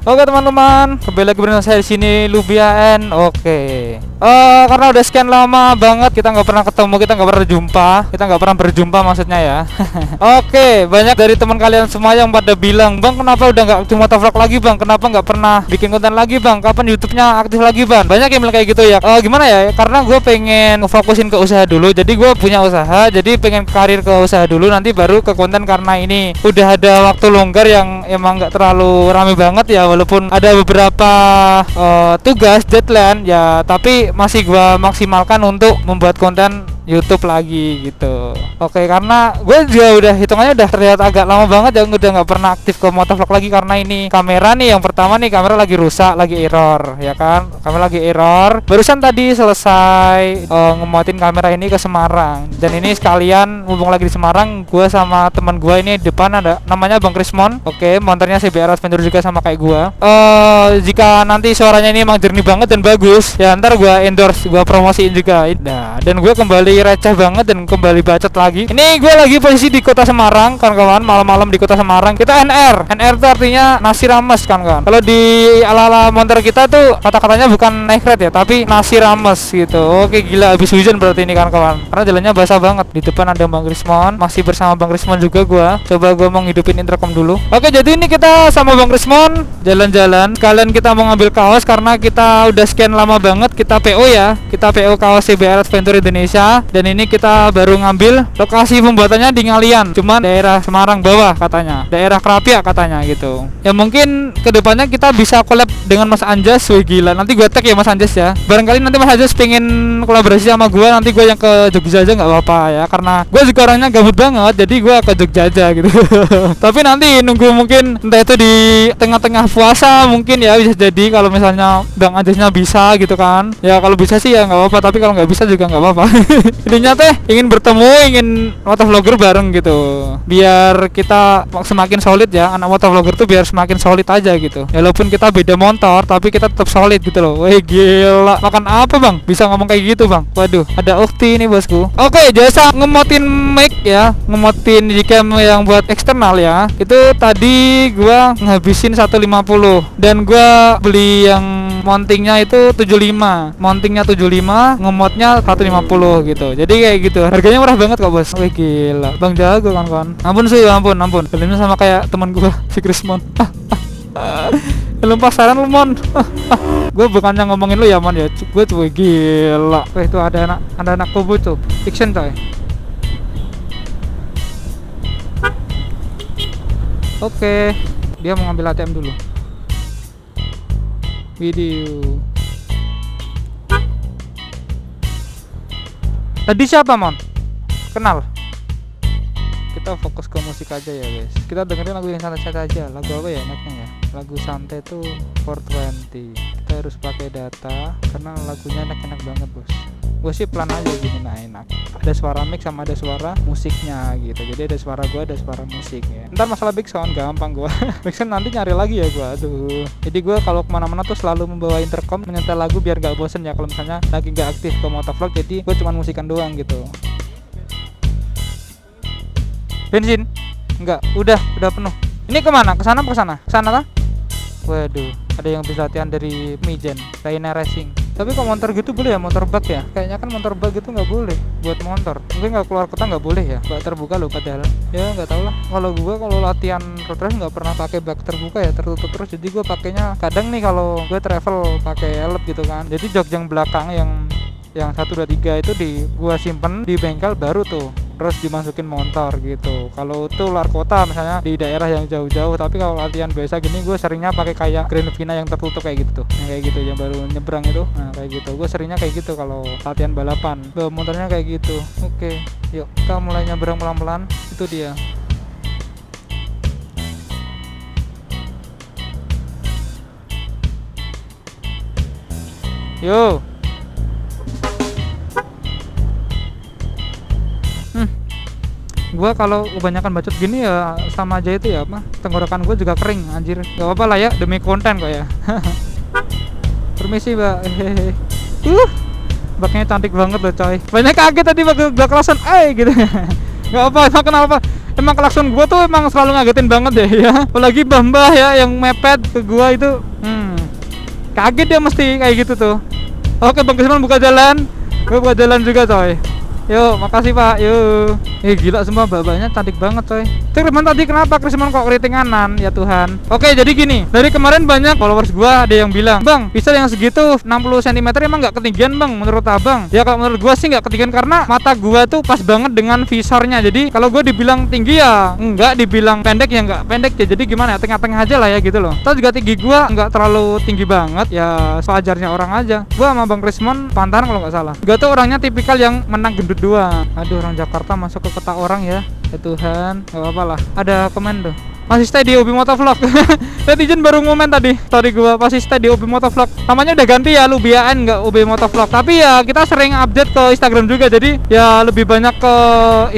Oke teman-teman, kembali lagi bersama saya di sini Lubian. Oke. Karena udah sekian lama banget kita nggak pernah ketemu, kita nggak pernah berjumpa maksudnya ya. Oke, banyak dari teman kalian semua yang pada bilang, Bang kenapa udah nggak cuma vlog lagi Bang? Kenapa nggak pernah bikin konten lagi Bang? Kapan YouTube-nya aktif lagi Bang? Banyak yang bilang kayak gitu ya. Gimana ya? Karena gue pengen fokusin ke usaha dulu. Jadi gue punya usaha, jadi pengen karir ke usaha dulu, nanti baru ke konten. Karena ini udah ada waktu longgar yang emang nggak terlalu rame banget ya. Walaupun ada beberapa tugas deadline ya, tapi masih gua maksimalkan untuk membuat konten YouTube lagi gitu. Oke, karena gue juga udah hitungannya udah terlihat agak lama banget ya udah nggak pernah aktif ke motovlog lagi, karena ini kamera nih yang pertama nih, kamera lagi rusak, lagi error ya kan. Kamera lagi error. Barusan tadi selesai ngemotin kamera ini ke Semarang, dan ini sekalian mumpung lagi di Semarang, gue sama teman gue ini depan ada namanya Bang Krismon. Oke, monternya CBR Adventure juga sama kayak gue. Jika nanti suaranya ini emang jernih banget dan bagus ya, ntar gue endorse, gue promosiin juga. Nah, dan gue kembali receh banget dan kembali bacot lagi. Ini gue lagi posisi di kota Semarang, kawan-kawan. Malam-malam di kota Semarang. Kita NR. NR itu artinya nasi rames, kawan-kawan. Kalau di ala-ala monter kita tuh kata-katanya bukan nekret ya, tapi nasi rames gitu. Oke, gila habis hujan berarti ini, kawan-kawan. Karena jalannya basah banget. Di depan ada Bang Krismon. Masih bersama Bang Krismon juga gue. Coba gue mau ngidupin intercom dulu. Oke, jadi ini kita sama Bang Krismon jalan-jalan. Sekalian kita mau ngambil kaos karena kita udah sekian lama banget kita PO ya. Kita PO kaos CBR Adventure Indonesia. Dan ini kita baru ngambil lokasi pembuatannya di Ngalian, cuman daerah Semarang bawah katanya, daerah Krapia katanya gitu. Ya mungkin kedepannya kita bisa collab dengan Mas Anjas. Wih gila, nanti gue tag ya Mas Anjas ya. Barangkali nanti Mas Anjas pengen kolaborasi sama gue, nanti gue yang ke Jogja aja nggak apa-apa ya, karena gue juga orangnya gabut banget, jadi gue ke Jogja aja gitu. Tapi nanti nunggu mungkin entah itu di tengah-tengah puasa mungkin ya, bisa jadi kalau misalnya Bang Anjasnya bisa gitu kan. Ya kalau bisa sih ya nggak apa-apa, tapi kalau nggak bisa juga nggak apa-apa. Intinya teh ingin bertemu, ingin motovlogger bareng gitu, biar kita semakin solid ya. Anak motovlogger tuh biar semakin solid aja gitu. Walaupun kita beda motor, tapi kita tetap solid gitu loh. Wih gila, makan apa Bang? Bisa ngomong kayak gitu Bang? Waduh, ada ukti nih bosku. Oke, jasa ngemotin mic ya, ngemotin Gcam yang buat eksternal ya. Itu tadi gua ngabisin 150 dan gua beli yang mountingnya itu 75, mountingnya 75, ngemotnya 150 gitu. Jadi kayak gitu, harganya murah banget kok bos. Wih gila, Bang jago kan. Ampun sih, ampun. Belinya sama kayak teman gua si Krismon. Lu pasaran lu Mon. Gue bukannya ngomongin lu ya Mon ya, gue tuh gila. Wih tuh ada anak kubu tuh, fiction coy. Oke, dia mau ngambil ATM dulu. Video. Tadi siapa Mon? Kenal? Kita fokus ke musik aja ya guys. Kita dengerin lagu yang santai-santai aja. Lagu apa ya enaknya ya? Lagu santai tuh 420. Kita harus pakai data karena lagunya enak-enak banget bos. Gue sih pelan aja gini, nah enak. Ada suara mix sama ada suara musiknya gitu. Jadi ada suara gue, ada suara musik ya. Ntar masalah big sound gampang gue. Big sound nanti nyari lagi ya gue. Aduh. Jadi gue kalau kemana-mana tuh selalu membawa intercom, menyetel lagu biar gak bosen ya. Kalau misalnya lagi gak aktif ke motovlog, jadi gue cuma musikan doang gitu. Bensin? Enggak, udah penuh. Ini kemana? Kesana apa kesana? Kesana lah? Waduh, ada yang bisa latihan dari Mijen, Raina Racing. Tapi kok motor gitu boleh ya, motor bak ya? Kayaknya kan motor bak gitu nggak boleh buat motor. Mungkin nggak keluar kota nggak boleh ya, bak terbuka loh padahal. Ya nggak tahu lah. Kalau gue kalau latihan road race nggak pernah pakai bak terbuka ya, tertutup terus. Jadi gue pakainya kadang nih kalau gue travel pakai elep gitu kan. Jadi jok yang belakang yang 1, 2, 3 itu gua simpen di bengkel baru tuh, terus dimasukin motor gitu. Kalau itu luar kota misalnya di daerah yang jauh-jauh, tapi kalau latihan biasa gini gue seringnya pakai kayak Grand Vina yang tertutup kayak gitu tuh, yang kayak gitu yang baru nyebrang itu. Nah kayak gitu gue seringnya kayak gitu kalau latihan balapan. Motornya kayak gitu. Oke, yuk kita mulai nyebrang pelan-pelan. Itu dia. Yo. Gua kalau kebanyakan bacot gini ya sama aja itu ya apa, tenggorokan gue juga kering anjir. Gak apa-apa lah ya, demi konten kok ya. Permisi mbak. Baknya cantik banget loh coy. Banyak kaget tadi bak kelasan gitu. Gak apa, kenapa? emang klakson gua tuh emang selalu ngagetin banget deh ya. Apalagi mbah-mbah ya yang mepet ke gua itu. Kaget dia mesti kayak gitu tuh. Oke, Bang Krismon buka jalan. Gua buka jalan juga, coy. Yuk, makasih Pak. Yuk. Gila semua babanya cantik banget, coy. Krismon tadi kenapa Krismon kok keritinganan? Ya Tuhan. Oke, jadi gini. Dari kemarin banyak followers gua ada yang bilang, "Bang, pisau yang segitu 60 cm emang nggak ketinggian, Bang, menurut Abang?" Ya kalau menurut gua sih nggak ketinggian karena mata gua tuh pas banget dengan visornya. Jadi kalau gua dibilang tinggi ya enggak, dibilang pendek ya enggak pendek ya. Jadi gimana ya? Tengah-tengah aja lah ya gitu loh. Terus juga tinggi gua nggak terlalu tinggi banget, ya sewajarnya orang aja. Gua sama Bang Krismon pantaran kalau nggak salah. Gua tuh orangnya tipikal yang menang gendut dua. Aduh, orang Jakarta masuk ke kota orang ya. Ya Tuhan, gak apa-apa lah. Ada komen tuh, masih stay di Hobi Motovlog. Netizen baru ngomen tadi story gua, masih stay di Hobi Motovlog. Namanya udah ganti ya, Lubiaan nggak Hobi Motovlog. Tapi ya kita sering update ke Instagram juga. Jadi ya lebih banyak ke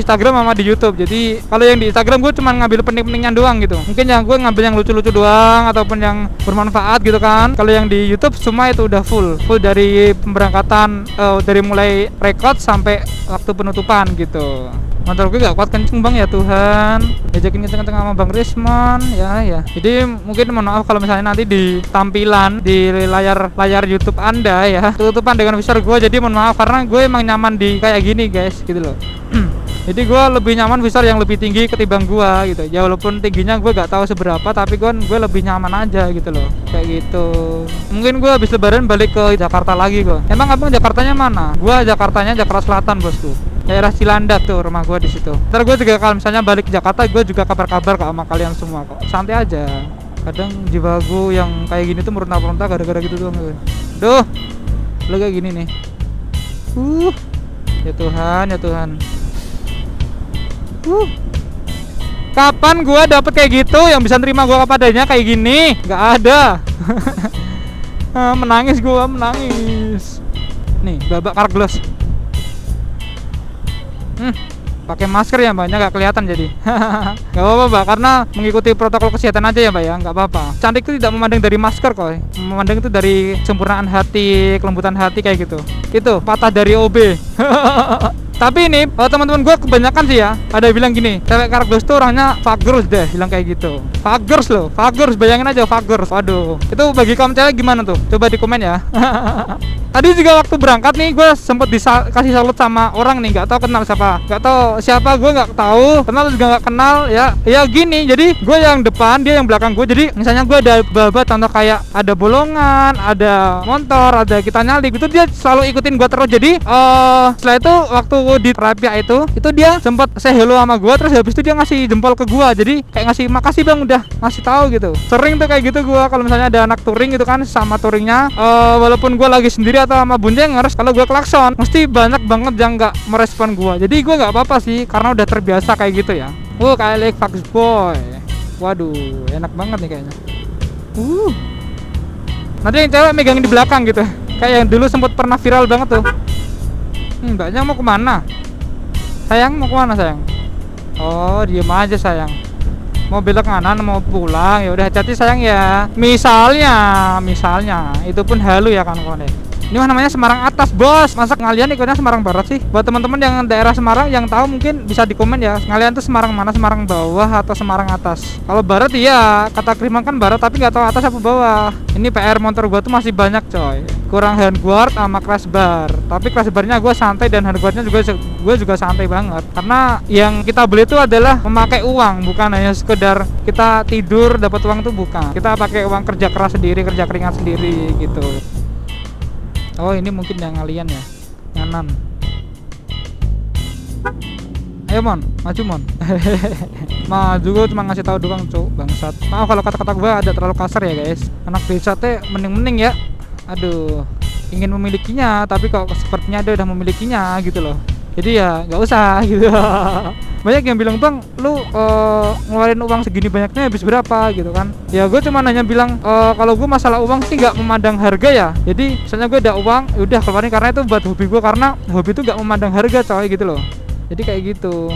Instagram sama di YouTube. Jadi kalau yang di Instagram gue cuma ngambil penting-pentingnya doang gitu. Mungkin yang gue ngambil yang lucu-lucu doang ataupun yang bermanfaat gitu kan. Kalau yang di YouTube semua itu udah full dari pemberangkatan, dari mulai record sampai waktu penutupan gitu. Motor gue gak kuat kenceng Bang, ya Tuhan. Ajakin kenceng-kenceng sama Bang Krismon ya. Jadi mungkin mohon maaf kalau misalnya nanti di tampilan di layar YouTube Anda ya tutupan dengan visor gue. Jadi mohon maaf karena gue emang nyaman di kayak gini guys gitu loh. Jadi gue lebih nyaman visor yang lebih tinggi ketimbang gue gitu. Ya walaupun tingginya gue gak tahu seberapa, tapi gue lebih nyaman aja gitu loh. Kayak gitu. Mungkin gue habis lebaran balik ke Jakarta lagi gue. Emang Abang Jakartanya mana? Gue Jakartanya Jakarta Selatan bosku. Daerah Cilandak tuh rumah gue di situ. Ntar gue juga kalau misalnya balik ke Jakarta, gue juga kabar-kabar kok sama kalian semua kok. Santai aja. Kadang jiwa gue yang kayak gini tuh meronta-meronta gara-gara gitu doang. Duh, lo kayak gini nih. Ya Tuhan, ya Tuhan. Kapan gue dapet kayak gitu yang bisa terima gue kepadanya kayak gini? Gak ada. Menangis gue, menangis. Nih, babak Carglass. Pakai masker ya Mbak, gak kelihatan jadi. Gak apa-apa Mbak, karena mengikuti protokol kesehatan aja ya Mbak ya, gak apa-apa. Cantik itu tidak memandang dari masker kok, memandang itu dari sempurnaan hati, kelembutan hati kayak gitu. Itu patah dari OB. Tapi ini teman-teman gue kebanyakan sih ya, ada bilang gini, cewek Carglass tuh orangnya fagers deh, bilang kayak gitu. Fagers loh, fagers, bayangin aja fagers. Waduh, itu bagi kaum cewek gimana tuh? Coba di komen ya. Tadi juga waktu berangkat nih gue sempet kasih salut sama orang nih, nggak tahu kenal siapa, gue nggak tahu, kenal juga nggak kenal ya. Ya gini, jadi gue yang depan, dia yang belakang gue. Jadi misalnya gue ada babat contoh kayak ada bolongan, ada motor, ada kita nyali gitu, dia selalu ikutin gue terus. Jadi setelah itu waktu di Rapia itu dia sempet say hello sama gue, terus habis itu dia ngasih jempol ke gue. Jadi kayak ngasih makasih Bang udah ngasih tahu gitu. Sering tuh kayak gitu gue kalau misalnya ada anak touring gitu kan, sama touringnya walaupun gue lagi sendiri atau sama boncengers, kalau gue klakson mesti banyak banget yang nggak merespon gue. Jadi gue nggak apa-apa sih karena udah terbiasa kayak gitu ya. Kayak like Fox Boy. Waduh, enak banget nih kayaknya. Nanti yang cewek megangin di belakang gitu, kayak yang dulu sempet pernah viral banget tuh. Mbaknya mau kemana? Sayang mau kemana sayang? Oh diem aja sayang. Mau belok kanan mau pulang, ya udah hati-hati sayang ya. Misalnya itu pun halu ya kan konek. Ini mah namanya Semarang Atas bos. Masa ngalian ikutnya Semarang Barat sih? Buat teman-teman yang daerah Semarang yang tahu mungkin bisa di komen ya. Ngalian tuh Semarang mana? Semarang bawah atau Semarang atas? Kalau Barat iya, kata Krismon kan Barat tapi nggak tahu atas apa bawah. Ini PR motor gua tuh masih banyak coy. Kurang handguard sama crash bar. Tapi crash barnya gua santai dan handguardnya gue juga santai banget. Karena yang kita beli itu adalah memakai uang, bukan hanya sekedar kita tidur dapat uang tuh bukan. Kita pakai uang kerja keras sendiri, kerja keringat sendiri gitu. Oh ini mungkin yang ngalian ya, nganan. Ayo Mon, maju Mon. Maju gue cuma ngasih tahu doang cuk, bangsat. Maaf kalau kata-kata gue ada terlalu kasar ya guys. Anak desa teh mending-mending ya. Aduh, ingin memilikinya tapi kok sepertinya dia udah memilikinya gitu loh. Jadi ya nggak usah gitu. Banyak yang bilang bang, lu ngeluarin uang segini banyaknya habis berapa gitu kan? Ya gue cuma nanya bilang kalau gue masalah uang sih nggak memandang harga ya. Jadi misalnya gue ada uang, udah keluarin karena itu buat hobi gue, karena hobi itu nggak memandang harga coy gitu loh. Jadi kayak gitu.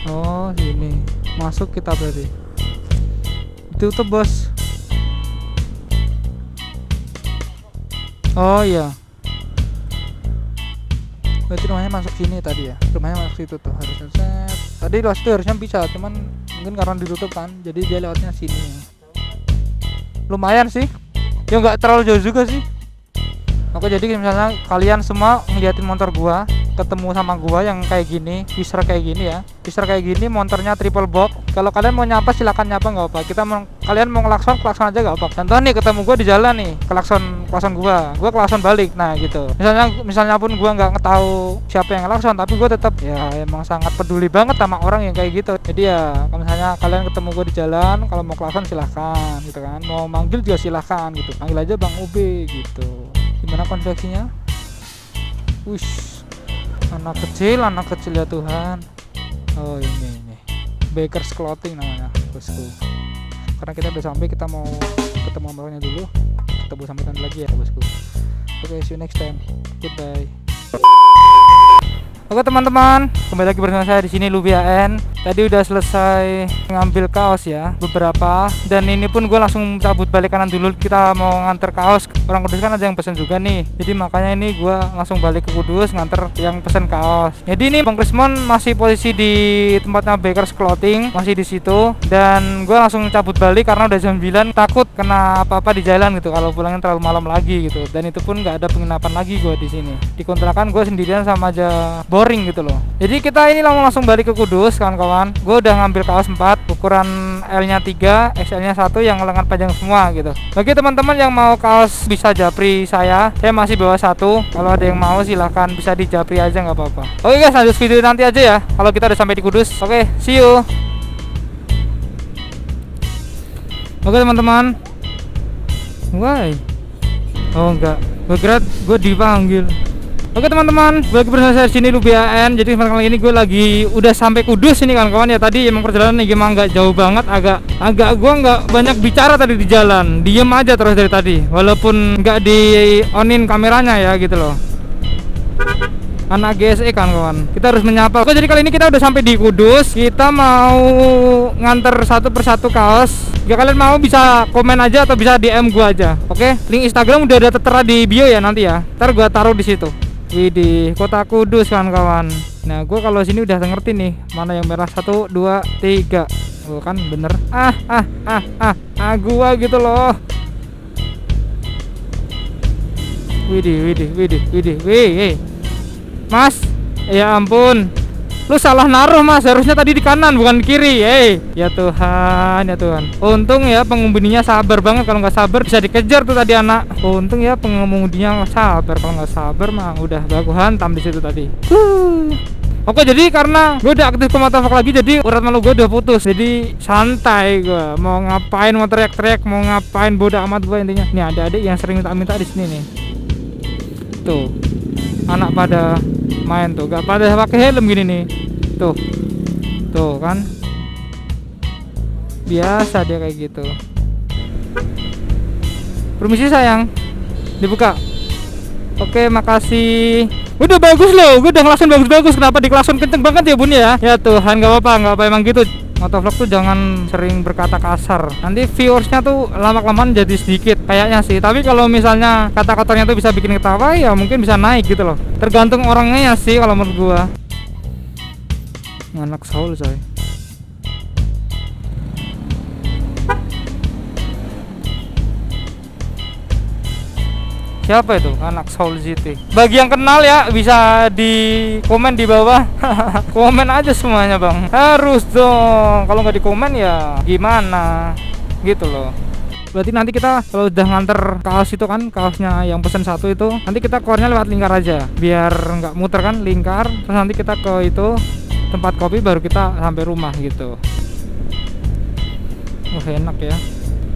Oh sini masuk kita berarti. Ditutup bos. Oh iya. Berarti rumahnya masuk sini tadi ya. Rumahnya masuk situ tuh harusnya set. Tadi lewat situ harusnya bisa, cuman mungkin karena ditutup kan, jadi dia lewatnya sini. Lumayan sih, ya nggak terlalu jauh juga sih. Oke, jadi misalnya kalian semua ngeliatin motor gua, ketemu sama gua yang kayak gini, Twister kayak gini ya, Twister kayak gini, motornya triple box. Kalau kalian mau nyapa silakan nyapa, nggak apa. Kalian mau klakson aja nggak apa. Contoh nih, ketemu gua di jalan nih, klakson gua klakson balik, nah gitu. Misalnya pun gua nggak tahu siapa yang klakson, tapi gua tetap ya emang sangat peduli banget sama orang yang kayak gitu. Jadi ya, kalau misalnya kalian ketemu gua di jalan, kalau mau klakson silahkan, gitu kan. Mau manggil juga silahkan, gitu. Panggil aja Bang Ube, gitu. Gimana konveksinya? Wush, anak kecil ya Tuhan. Oh ini Baker's Clothing namanya, bosku. Karena kita udah sampai, kita mau ketemu sama orangnya dulu. Kita mau sampaikan lagi ya, bosku. Oke, see you next time. Goodbye. Oke teman-teman, kembali lagi bersama saya di sini Lubia N. Tadi udah selesai ngambil kaos ya, beberapa. Dan ini pun gue langsung cabut balik kanan dulu. Kita mau nganter kaos. Orang Kudus kan ada yang pesen juga nih. Jadi makanya ini gue langsung balik ke Kudus nganter yang pesen kaos. Jadi ini Bang Krismon masih posisi di tempatnya Baker's Clothing, masih di situ. Dan gue langsung cabut balik karena udah jam 9. Takut kena apa-apa di jalan gitu kalau pulangnya terlalu malam lagi gitu. Dan itu pun nggak ada penginapan lagi gue di sini. Di kontrakan gue sendirian sama aja boring gitu loh. Jadi kita ini langsung balik ke Kudus kawan-kawan. Gue udah ngambil kaos 4 ukuran L-nya 3, XL-nya 1 yang lengan panjang semua gitu. Bagi teman-teman yang mau kaos bisa japri saya masih bawa 1. Kalau ada yang mau silahkan bisa di japri aja, nggak apa-apa. Oke guys, lanjut video nanti aja ya kalau kita udah sampai di Kudus. Oke, see you. Oke teman-teman. Why? Oh enggak, gue kira gue dipanggil. Oke teman-teman, gue lagi bersama saya di sini Lubia N. Jadi kali ini gue lagi udah sampai Kudus ini kawan-kawan ya. Tadi emang perjalanan nih emang nggak jauh banget, agak gue nggak banyak bicara tadi di jalan, diem aja terus dari tadi. Walaupun nggak di onin kameranya ya gitu loh. Anak GSE kawan-kawan, kita harus menyapa. Oke, jadi kali ini kita udah sampai di Kudus. Kita mau nganter satu persatu kaos. Jika kalian mau bisa komen aja atau bisa DM gue aja. Oke, link Instagram udah ada tertera di bio ya nanti ya. Ntar gue taruh di situ. Widih, kota Kudus kawan-kawan. Nah, gue kalau sini udah ngerti nih mana yang merah. 1, 2, 3. Oh kan bener. Gua gitu loh. Widih. Mas, ya ampun. Lu salah naruh mas, harusnya tadi di kanan bukan di kiri. Ya Tuhan. Untung ya pengemudinya sabar banget. Kalau nggak sabar bisa dikejar tuh tadi anak. Untung ya pengemudinya sabar. Kalau nggak sabar mah udah baku hantam di situ tadi. Oke, jadi karena gue udah aktif ke motovlog lagi, jadi urat malu gue udah putus. Jadi santai gue. Mau ngapain, mau teriak-teriak, mau ngapain, bodoh amat gue intinya. Nih adik-adik yang sering minta di sini nih. Tuh. Anak pada main tuh, gak pada pakai helm gini nih. Tuh kan. Biasa dia kayak gitu. Permisi sayang. Dibuka. Oke, makasih. Udah bagus loh, gue udah ngelasin bagus-bagus. Kenapa diklakson kenceng banget ya bun ya? Ya Tuhan, gak apa-apa emang gitu. Motovlog tuh jangan sering berkata kasar. Nanti viewersnya tuh lama-kelamaan jadi sedikit kayaknya sih. Tapi kalau misalnya kata-katanya tuh bisa bikin ketawa, ya mungkin bisa naik gitu loh. Tergantung orangnya ya sih kalau menurut gua. Anak Saul coy. Siapa itu anak Soul City? Bagi yang kenal ya bisa di komen di bawah. Komen aja semuanya bang. Harus dong. Kalau nggak di komen ya gimana? Gitu loh. Berarti nanti kita kalau udah nganter kaos itu kan, kaosnya yang pesen 1 itu, nanti kita keluarnya lewat lingkar aja. Biar nggak muter kan, lingkar. Terus nanti kita ke itu tempat kopi baru kita sampai rumah gitu. Enak ya.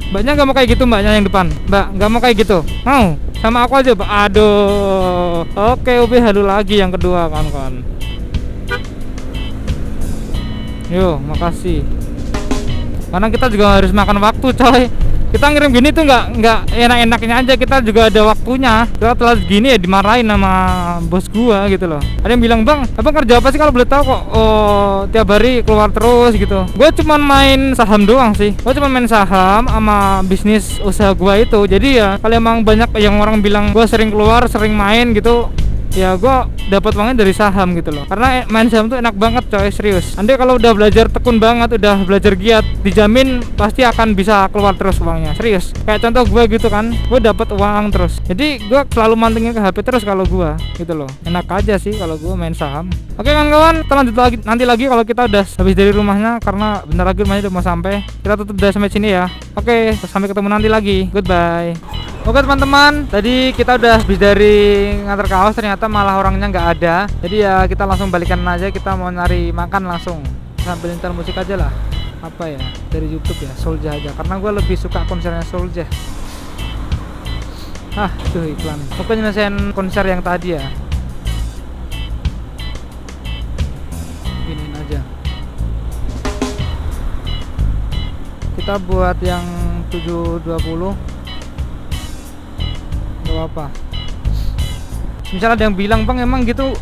Mbaknya nggak mau kayak gitu, mbaknya yang depan. Mbak nggak mau kayak gitu. Mau? Sama aku aja, Pak. Aduh. Oke, Ubi halu lagi yang kedua kan. Yo, makasih. Karena kita juga harus makan waktu, coy. Kita ngirim gini tuh nggak enak-enaknya aja, kita juga ada waktunya. Kita telat gini ya dimarahin sama bos gua gitu loh. Ada yang bilang, "Bang, abang kerja apa sih kalau boleh tahu kok? Oh, tiap hari keluar terus gitu." Gua cuma main saham doang sih. Gua cuma main saham sama bisnis usaha gua itu. Jadi ya kalau emang banyak yang orang bilang gua sering keluar, sering main gitu, ya gua dapat uangnya dari saham gitu loh. Karena main saham tuh enak banget coy, serius. Nanti kalau udah belajar tekun banget, udah belajar giat, dijamin pasti akan bisa keluar terus uangnya, serius. Kayak contoh gue gitu kan, gue dapat uang terus. Jadi gue selalu mantengin ke HP terus kalau gue gitu loh. Enak aja sih kalau gue main saham. Oke kawan-kawan, kita lanjut lagi nanti lagi kalau kita udah habis dari rumahnya, karena bentar lagi rumahnya udah mau sampai. Kita tutup dari sampai sini ya. Oke, sampai ketemu nanti lagi. Goodbye. Oke teman-teman, tadi kita udah habis dari ngantar kaos, ternyata malah orangnya nggak ada. Jadi ya kita langsung balikan aja, kita mau nyari makan langsung sambil nyetel musik aja lah. Apa ya, dari YouTube ya, Soulja aja, karena gue lebih suka konsernya Soulja. Tuh iklan. Oke, nyelesain konser yang tadi ya. Giniin aja. Kita buat yang 720. Gak apa. Misalnya ada yang bilang bang emang gitu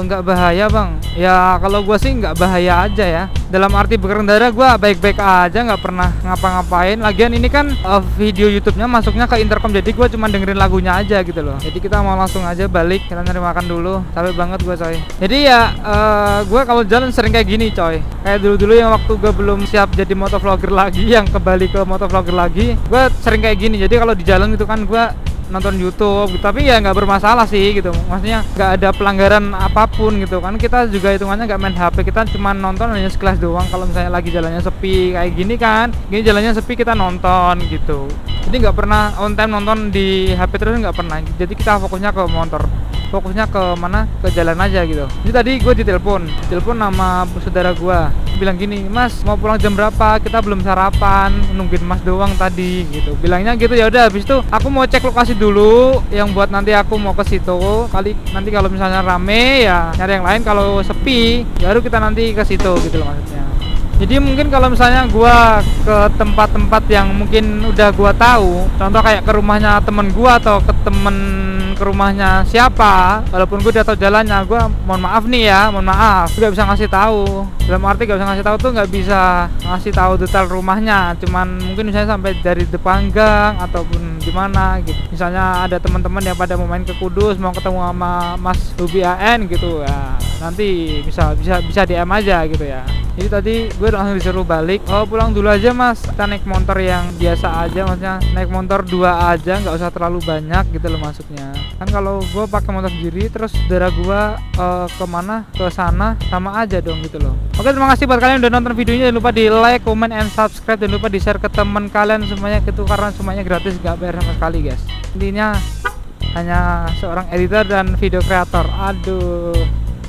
nggak bahaya bang, ya kalau gue sih nggak bahaya aja ya, dalam arti berkendara gue baik-baik aja, nggak pernah ngapa-ngapain. Lagian ini kan video YouTube-nya masuknya ke intercom, jadi gue cuma dengerin lagunya aja gitu loh. Jadi kita mau langsung aja balik, kita nyari makan dulu, capek banget gue coy. Jadi ya gue kalau jalan sering kayak gini coy, kayak dulu-dulu yang waktu gue belum siap jadi motovlogger lagi, yang kembali ke motovlogger lagi, gue sering kayak gini. Jadi kalau di jalan itu kan gue nonton YouTube gitu, tapi ya nggak bermasalah sih gitu, maksudnya nggak ada pelanggaran apapun gitu kan. Kita juga hitungannya nggak main HP, kita cuma nonton hanya sekilas doang. Kalau misalnya lagi jalannya sepi kayak gini kan, gini jalannya sepi kita nonton gitu. Jadi nggak pernah on time nonton di HP terus, nggak pernah. Jadi kita fokusnya ke motor, fokusnya ke mana, ke jalan aja gitu. Jadi tadi gue ditelepon sama saudara gue, bilang gini, mas mau pulang jam berapa, kita belum sarapan, nungguin mas doang tadi gitu, bilangnya gitu. Ya udah, habis itu aku mau cek lokasi dulu yang buat nanti aku mau ke situ. Kali nanti kalau misalnya rame ya nyari yang lain, kalau sepi baru kita nanti ke situ gitu loh maksudnya. Jadi mungkin kalau misalnya gua ke tempat-tempat yang mungkin udah gua tahu, contoh kayak ke rumahnya temen gua atau ke rumahnya siapa, walaupun gue udah tahu jalannya, gue mohon maaf nih ya, mohon maaf, gue gak bisa ngasih tahu. Dalam arti gak bisa ngasih tahu tuh nggak bisa ngasih tahu detail rumahnya, cuman mungkin misalnya sampai dari depan gang ataupun gimana gitu. Misalnya ada teman-teman yang pada mau main ke Kudus, mau ketemu sama Mas Ruby AN gitu ya, nanti bisa DM aja gitu ya. Jadi tadi gue langsung disuruh balik, pulang dulu aja mas, kita naik motor yang biasa aja, maksudnya naik motor 2 aja, nggak usah terlalu banyak gitu loh maksudnya. Kan kalau gue pakai motor sendiri terus saudara gue kemana, ke sana sama aja dong gitu loh. Oke, terima kasih buat kalian yang udah nonton videonya. Jangan lupa di like, comment, and subscribe. Jangan lupa di share ke teman kalian semuanya gitu, karena semuanya gratis, nggak bayar sama sekali guys. Intinya hanya seorang editor dan video kreator. Aduh.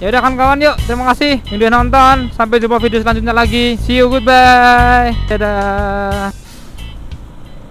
Ya udah kan kawan, yuk, terima kasih yang udah nonton. Sampai jumpa video selanjutnya lagi. See you, goodbye. Dadah.